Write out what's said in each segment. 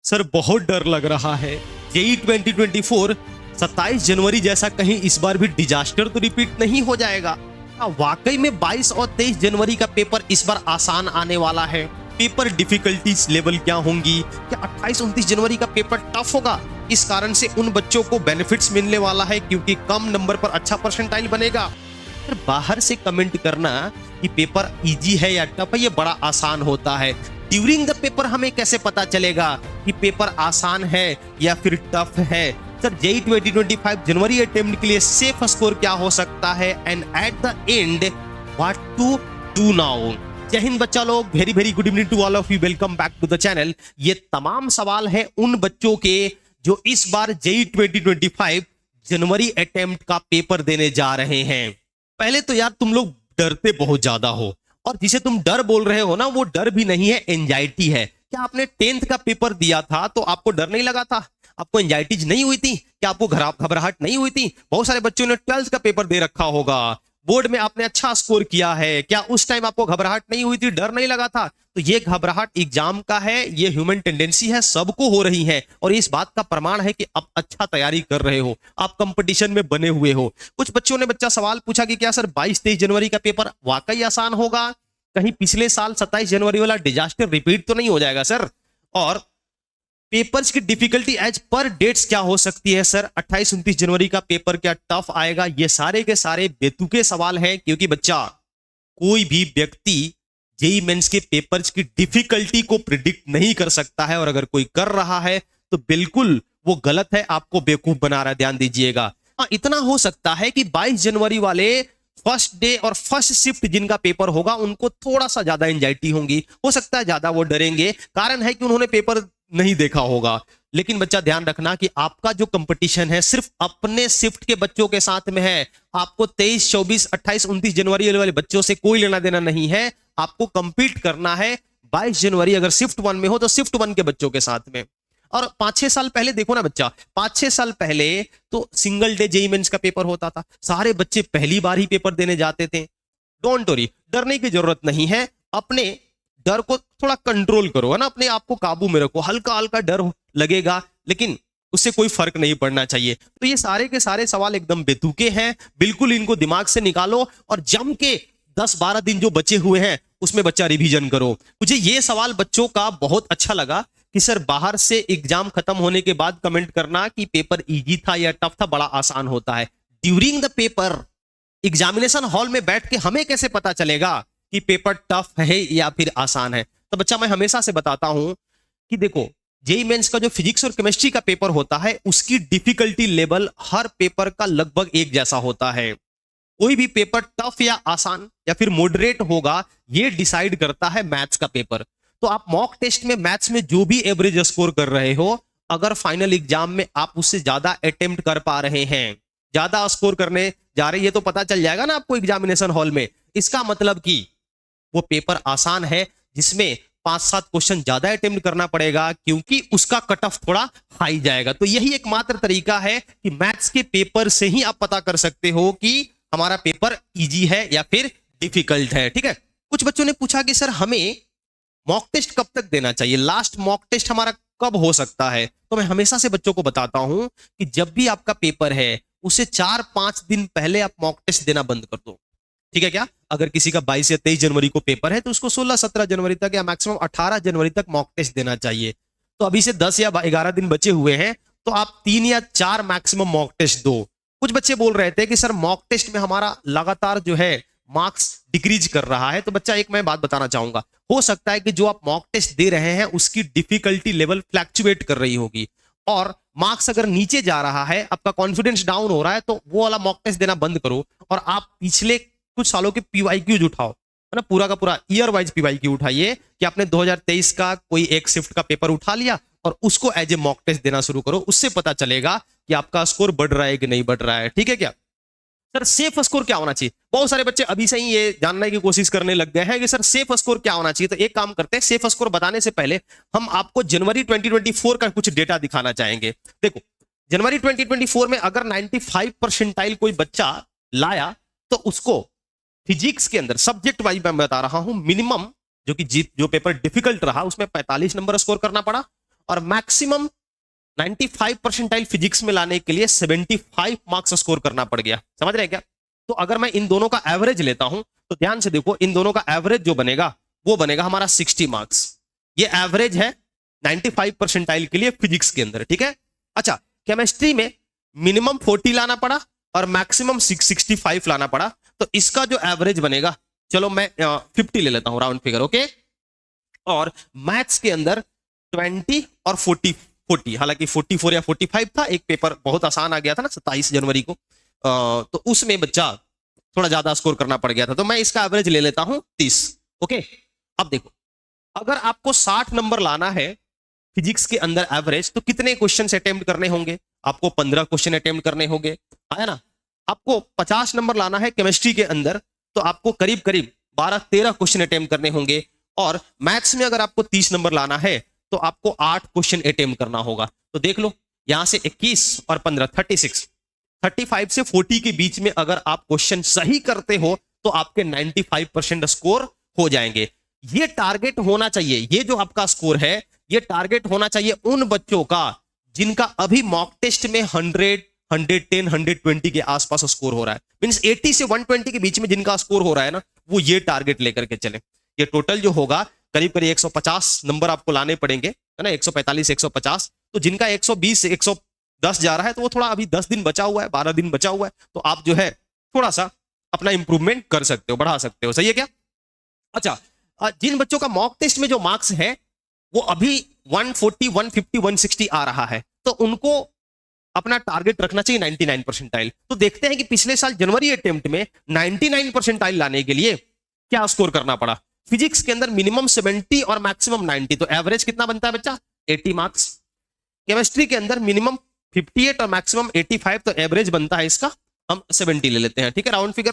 Sir बहुत डर लग रहा है। जेई 2024 27 जनवरी जैसा कहीं इस बार भी डिजास्टर तो रिपीट नहीं हो जाएगा। वाकई में 22 और 23 जनवरी का पेपर इस बार आसान आने वाला है। पेपर डिफिकल्टीज लेवल क्या होंगी? क्या 28-29 जनवरी का पेपर टफ होगा? इस कारण से उन बच्चों को बेनिफिट्स मिलने वाला है क्योंकि कम नंबर पर अच्छा परसेंटाइल बनेगा। फिर बाहर से कमेंट करना कि पेपर इजी है या टफ है, ये बड़ा आसान होता है। ड्यूरिंग द पेपर हमें कैसे पता चलेगा कि पेपर आसान है या फिर टफ है? सर जेई 2025 जनवरी अटेम्प्ट के लिए सेफ स्कोर क्या हो सकता है and at the end what to do now. Jai Hind बच्चा लोग, very very good evening to all of you, welcome back to the channel. ये तमाम सवाल है उन बच्चों के जो इस बार जेई 2025 जनवरी अटेम्प्ट का पेपर देने जा रहे हैं। पहले तो यार तुम लोग डरते बहुत ज्यादा हो, और जिसे तुम डर बोल रहे हो ना वो डर भी नहीं है, एंजाइटी है। क्या आपने 10th का पेपर दिया था तो आपको डर नहीं लगा था? आपको एंजाइटीज नहीं हुई थी? क्या आपको घबराहट नहीं हुई थी? बहुत सारे बच्चों ने 12th का पेपर दे रखा होगा, बोर्ड में आपने अच्छा स्कोर किया है, क्या उस टाइम आपको घबराहट नहीं हुई थी, डर नहीं लगा था? तो ये घबराहट एग्जाम का है, ये ह्यूमन टेंडेंसी है, सबको हो रही है, और इस बात का प्रमाण है कि आप अच्छा तैयारी कर रहे हो, आप कंपटीशन में बने हुए हो। कुछ बच्चों ने सवाल पूछा कि क्या सर 22-23 जनवरी का पेपर वाकई आसान होगा? कहीं पिछले साल 27 जनवरी वाला डिजास्टर रिपीट तो नहीं हो जाएगा सर? और पेपर्स की डिफिकल्टी एज पर डेट्स क्या हो सकती है सर? 28-29 जनवरी का पेपर क्या टफ आएगा? ये सारे के सारे बेतुके सवाल हैं, क्योंकि बच्चा कोई भी व्यक्ति जेई मेंस के पेपर्स की डिफिकल्टी को प्रिडिक्ट नहीं कर सकता है, और अगर कोई कर रहा है तो बिल्कुल वो गलत है, आपको बेवकूफ बना रहा है। ध्यान दीजिएगा। हाँ, इतना हो सकता है कि 22 जनवरी वाले फर्स्ट डे और फर्स्ट शिफ्ट जिनका पेपर होगा उनको थोड़ा सा ज्यादा एंजाइटी होगी, हो सकता है ज्यादा वो डरेंगे, कारण है कि उन्होंने पेपर नहीं देखा होगा। लेकिन बच्चा ध्यान रखना कि आपका जो कंपटीशन है सिर्फ अपने शिफ्ट के बच्चों के साथ में है। आपको 23, 24, 28, 29 जनवरी वाले बच्चों से कोई लेना देना नहीं है। आपको कंपीट करना है 22 जनवरी अगर शिफ्ट 1 में हो तो शिफ्ट 1 के बच्चों के साथ में। और 5-6 साल पहले देखो ना बच्चा, 5-6 साल पहले तो सिंगल डे जेई मेंस का पेपर होता था, सारे बच्चे पहली बार ही पेपर देने जाते थे। डोंट वरी, डरने की जरूरत नहीं है। अपने डर को थोड़ा कंट्रोल करो, है ना, अपने आप को काबू में रखो। हल्का हल्का डर लगेगा लेकिन उससे कोई फर्क नहीं पड़ना चाहिए। तो ये सारे के सारे सवाल एकदम बेतुके हैं, बिल्कुल इनको दिमाग से निकालो और जम के 10-12 दिन जो बचे हुए हैं उसमें बच्चा रिवीजन करो। मुझे ये सवाल बच्चों का बहुत अच्छा लगा कि सर बाहर से एग्जाम खत्म होने के बाद कमेंट करना कि पेपर इजी था या टफ था, बड़ा आसान होता है। During the paper examination hall में बैठ के हमें कैसे पता चलेगा कि पेपर टफ है या फिर आसान है? तो बच्चा मैं हमेशा से बताता हूं कि देखो, जेई मेंस का जो फिजिक्स और केमिस्ट्री का पेपर होता है उसकी डिफिकल्टी लेवल हर पेपर का लगभग एक जैसा होता है। कोई भी पेपर टफ या आसान या फिर मॉडरेट होगा ये डिसाइड करता है मैथ्स का पेपर। तो आप मॉक टेस्ट में मैथ्स में जो भी एवरेज स्कोर कर रहे हो, अगर फाइनल एग्जाम में आप उससे ज्यादा अटेम्प्ट कर पा रहे हैं, ज्यादा स्कोर करने जा रहे हैं, ये तो पता चल जाएगा ना आपको एग्जामिनेशन हॉल में। इसका मतलब कि वो पेपर आसान है जिसमें 5-7 क्वेश्चन ज्यादा अटेम्प्ट करना पड़ेगा, क्योंकि उसका कट ऑफ थोड़ा हाई जाएगा। तो यही एकमात्र तरीका है कि मैथ्स के पेपर से ही आप पता कर सकते हो कि हमारा पेपर इजी है या फिर डिफिकल्ट है। ठीक है। कुछ बच्चों ने पूछा कि सर हमें मॉक टेस्ट कब तक देना चाहिए, लास्ट मॉक टेस्ट हमारा कब हो सकता है? तो मैं हमेशा से बच्चों को बताता हूं कि जब भी आपका पेपर है उसे 4-5 दिन पहले आप मॉक टेस्ट देना बंद कर दो। ठीक है क्या? अगर किसी का 22 या 23 जनवरी को पेपर है तो उसको 16-17 जनवरी तक या मैक्सिमम 18 जनवरी तक मॉक टेस्ट देना चाहिए। तो अभी से 10 या 11 दिन बचे हुए हैं, तो आप 3 या 4 मैक्सिमम मॉक टेस्ट दो। कुछ बच्चे बोल रहे थे कि सर मॉक टेस्ट में हमारा लगातार जो है मार्क्स डिक्रीज कर रहा है। तो बच्चा एक मैं बात बताना चाहूंगा, हो सकता है कि जो आप मॉक टेस्ट दे रहे हैं उसकी डिफिकल्टी लेवल फ्लैक्चुएट कर रही होगी, और मार्क्स अगर नीचे जा रहा है, आपका कॉन्फिडेंस डाउन हो रहा है, तो वो वाला मॉक टेस्ट देना बंद करो और आप पिछले कुछ सालों के पीवाईक्यूज उठाओ, है ना, पूरा का पूरा ईयर वाइज पीवाईक्यू उठाइए कि आपने 2023 का कोई एक शिफ्ट का पेपर उठा लिया और उसको एज ए मॉक टेस्ट देना शुरू करो। उससे पता चलेगा कि आपका स्कोर बढ़ रहा है कि नहीं बढ़ रहा है। ठीक है क्या? सर सेफ स्कोर क्या होना चाहिए? बहुत सारे बच्चे अभी से ही ये जानने की कोशिश करने लग गए हैं कि सर सेफ स्कोर क्या होना चाहिए। तो एक काम करते हैं, सेफ स्कोर बताने से पहले हम आपको जनवरी 2024 का कुछ डेटा दिखाना चाहेंगे। देखो, जनवरी 2024 में अगर 95 परसेंटाइल कोई बच्चा लाया तो उसको फिजिक्स के अंदर सब्जेक्ट वाइज मैं बता रहा हूं, मिनिमम जो पेपर डिफिकल्ट रहा उसमें 45 नंबर स्कोर करना पड़ा, और मैक्सिमम 95 परसेंटाइल फिजिक्स में लाने के लिए 75 मार्क्स स्कोर करना पड़ गया। समझ रहे हैं क्या? तो अगर मैं इन दोनों का एवरेज लेता हूं तो ध्यान से देखो, इन दोनों का एवरेज जो बनेगा वो बनेगा हमारा 60 मार्क्स। ये एवरेज है 95 परसेंटाइल के लिए फिजिक्स के अंदर, ठीक है। अच्छा, केमिस्ट्री में मिनिमम 40 लाना पड़ा और मैक्सिमम 65 लाना पड़ा, तो इसका जो एवरेज बनेगा, चलो मैं 50 ले लेता हूं राउंड फिगर, ओके। और मैथ्स के अंदर 20 और 40, हालांकि 44 या 45 था, एक पेपर बहुत आसान आ गया था ना 27 जनवरी को, तो उसमें बच्चा थोड़ा ज्यादा स्कोर करना पड़ गया था, तो मैं इसका एवरेज ले लेता हूं 30, ओके। अब देखो, अगर आपको 60 नंबर लाना है फिजिक्स के अंदर एवरेज, तो कितने क्वेश्चन अटेम्प्ट करने होंगे? आपको 15 क्वेश्चन अटेम्प्ट करने होंगे, है ना। आपको 50 नंबर लाना है केमिस्ट्री के अंदर, तो आपको करीब करीब 12-13 क्वेश्चन अटेम्प्ट करने होंगे। और मैथ्स में अगर आपको 30 नंबर लाना है तो आपको 8 क्वेश्चन अटेम्प्ट करना होगा। तो देख लो, यहां से 21 और 15 36, 35 से 40 के बीच में अगर आप क्वेश्चन सही करते हो तो आपके 95% स्कोर हो जाएंगे। ये टारगेट होना चाहिए, ये जो आपका स्कोर है ये टारगेट होना चाहिए उन बच्चों का जिनका अभी मॉक टेस्ट में 100, 110, 120 के आसपास स्कोर हो रहा है। मींस 80 से 120 के बीच में जिनका स्कोर हो रहा है ना, वो ये टारगेट लेकर के चले। ये टोटल जो होगा करीब करीब 150 नंबर आपको लाने पड़ेंगे, है ना, 145 150। तो जिनका 120 से 110 जा रहा है, तो वो थोड़ा अभी 10 दिन बचा हुआ है, 12 दिन बचा हुआ है, तो आप जो है थोड़ा सा अपना इंप्रूवमेंट कर सकते हो, बढ़ा सकते हो। सही है क्या? अच्छा, जिन बच्चों का मॉक टेस्ट में जो मार्क्स है वो अभी 140, 150, 160 आ रहा है, तो उनको अपना टारगेट रखना चाहिए 99 परसेंटाइल। तो देखते हैं कि पिछले साल जनवरी अटेम्प्ट में 99 परसेंटाइल लाने के लिए क्या स्कोर करना पड़ा। फिजिक्स के अंदर मिनिमम 70 और मैक्सिमम 90, तो एवरेज कितना बनता है बच्चा? 80 मार्क्स। केमिस्ट्री के अंदर मिनिमम 58 और मैक्सिमम 85, तो एवरेज बनता है इसका हम 70 ले लेते हैं, ठीक है, राउंड फिगर।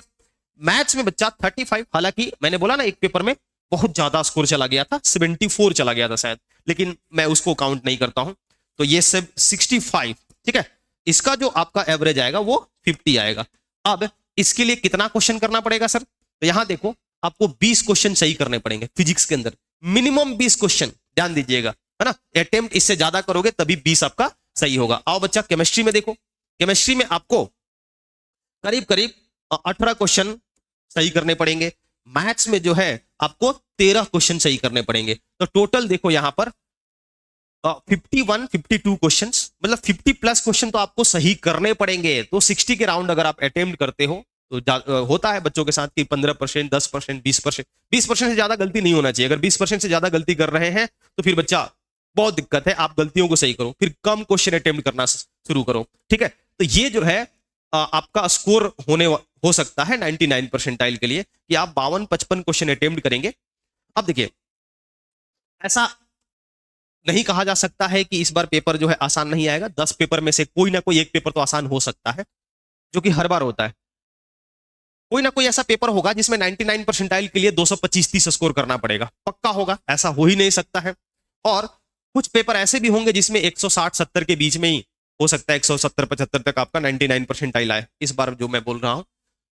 मैथ्स में बच्चा 35, हालांकि मैंने बोला ना एक पेपर में बहुत ज्यादा स्कोर चला गया था, 74 चला गया था शायद, लेकिन मैं उसको काउंट नहीं करता हूं, तो ये सब 65, ठीक है। इसका जो आपका एवरेज आएगा वो 50 आएगा। अब इसके लिए कितना क्वेश्चन करना पड़ेगा सर? तो यहां देखो, आपको 20 क्वेश्चन सही करने पड़ेंगे फिजिक्स के अंदर, मिनिमम 20 क्वेश्चन, ध्यान दीजिएगा, है ना। अटेम्प्ट इससे ज्यादा करोगे तभी 20 आपका सही होगा। आओ बच्चा केमिस्ट्री में देखो, केमिस्ट्री में आपको करीब करीब 18 क्वेश्चन सही करने पड़ेंगे। मैथ्स में जो है आपको 13 क्वेश्चन सही करने पड़ेंगे। तो टोटल देखो यहां पर 51, 52 क्वेश्चन, मतलब 50 प्लस क्वेश्चन तो आपको सही करने पड़ेंगे। तो 60 के राउंड अगर आप अटेम्प्ट करते हो तो होता है बच्चों के साथ कि 15%, 10%, 20%, 20% से ज्यादा गलती नहीं होना चाहिए। अगर 20% से ज्यादा गलती कर रहे हैं तो फिर बच्चा बहुत दिक्कत है। आप गलतियों को सही करो, फिर कम क्वेश्चन अटेम्प्ट करना शुरू करो, ठीक है। तो ये जो है आपका स्कोर हो सकता है 99 परसेंटाइल के लिए कि आप 52-55 क्वेश्चन अटेम्प्ट करेंगे। अब देखिए, ऐसा नहीं कहा जा सकता है कि इस बार पेपर जो है आसान नहीं आएगा। 10 पेपर में से कोई ना कोई एक पेपर तो आसान हो सकता है, जो कि हर बार होता है। कोई ना कोई ऐसा पेपर होगा जिसमें 99 परसेंटाइल के लिए 225-30 स्कोर करना पड़ेगा, पक्का होगा, ऐसा हो ही नहीं सकता है। और कुछ पेपर ऐसे भी होंगे जिसमें 160-70 के बीच में ही हो सकता है 170-75 तक आपका 99 परसेंटाइल आए, इस बार जो मैं बोल रहा हूं।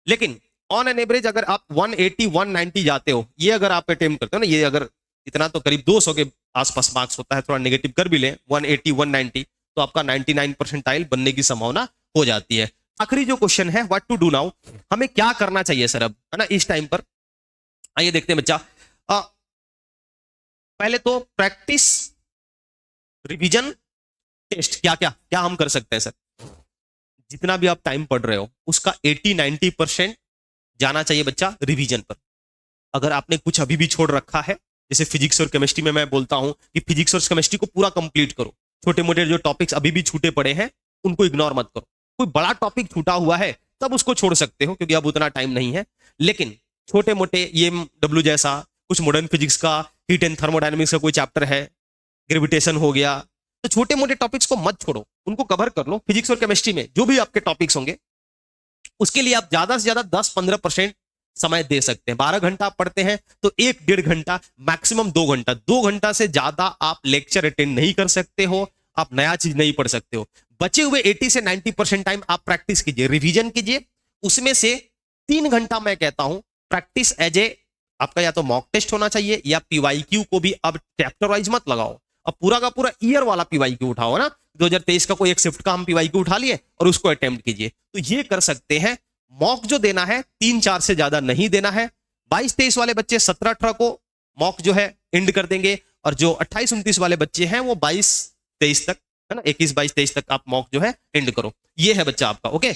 लेकिन ऑन एन एवरेज अगर आप 180-190 जाते हो, ये अगर आप अटेम्प्ट करते हो ना, ये अगर इतना तो करीब 200 के आसपास मार्क्स होता है, थोड़ा नेगेटिव कर भी ले 180-190, तो आपका 99 परसेंटाइल बनने की संभावना हो जाती है। आखिरी जो क्वेश्चन है, व्हाट टू डू नाउ, हमें क्या करना चाहिए सर अब, है ना, इस टाइम पर। आइए देखते हैं बच्चा। पहले तो प्रैक्टिस, रिवीजन, टेस्ट, क्या क्या क्या हम कर सकते हैं सर। जितना भी आप टाइम पढ़ रहे हो उसका 80-90% जाना चाहिए बच्चा रिवीजन पर। अगर आपने कुछ अभी भी छोड़ रखा है, जैसे फिजिक्स और केमिस्ट्री में मैं बोलता हूं कि फिजिक्स और केमिस्ट्री को पूरा कंप्लीट करो। छोटे मोटे जो टॉपिक्स अभी भी छूटे पड़े हैं उनको इग्नोर मत करो। कोई बड़ा टॉपिक छूटा हुआ है तब उसको छोड़ सकते हो, क्योंकि अब उतना टाइम नहीं है। लेकिन छोटे मोटे EMW जैसा कुछ मॉडर्न फिजिक्स का, हीट एंड थर्मोडायनेमिक्स का कोई चैप्टर है, ग्रेविटेशन हो गया, तो छोटे मोटे टॉपिक्स को मत छोड़ो, उनको कवर कर लो। फिजिक्स और केमिस्ट्री में जो भी आपके टॉपिक्स होंगे उसके लिए आप ज्यादा से ज्यादा 10-15% समय दे सकते हैं। 12 घंटा आप पढ़ते हैं तो 1-1.5 घंटा, मैक्सिमम 2 घंटा, 2 घंटा से ज्यादा आप लेक्चर अटेंड नहीं कर सकते हो, आप नया चीज नहीं पढ़ सकते हो। बचे हुए 80 से 90% टाइम आप प्रैक्टिस कीजिए, रिवीजन कीजिए। उसमें से 3 घंटा मैं कहता हूं प्रैक्टिस एज ए, आपका या तो मॉक टेस्ट होना चाहिए या PYQ को भी अब चैप्टर वाइज मत लगाओ, अब पूरा का पूरा ईयर वाला पीवाईक्यू उठाओ ना, 2023 का कोई एक शिफ्ट का हम पीवाईक्यू उठा लिए और उसको अटेम्प्ट कीजिए, तो ये कर सकते हैं। मॉक जो देना है 3-4 से ज्यादा नहीं देना है। 22-23 वाले बच्चे 17-18 को मॉक जो है एंड कर देंगे, और जो 28-29 वाले बच्चे हैं वो 22-23 तक, है ना, 21-22-23 तक आप मॉक जो है एंड करो। ये है बच्चा आपका, ओके।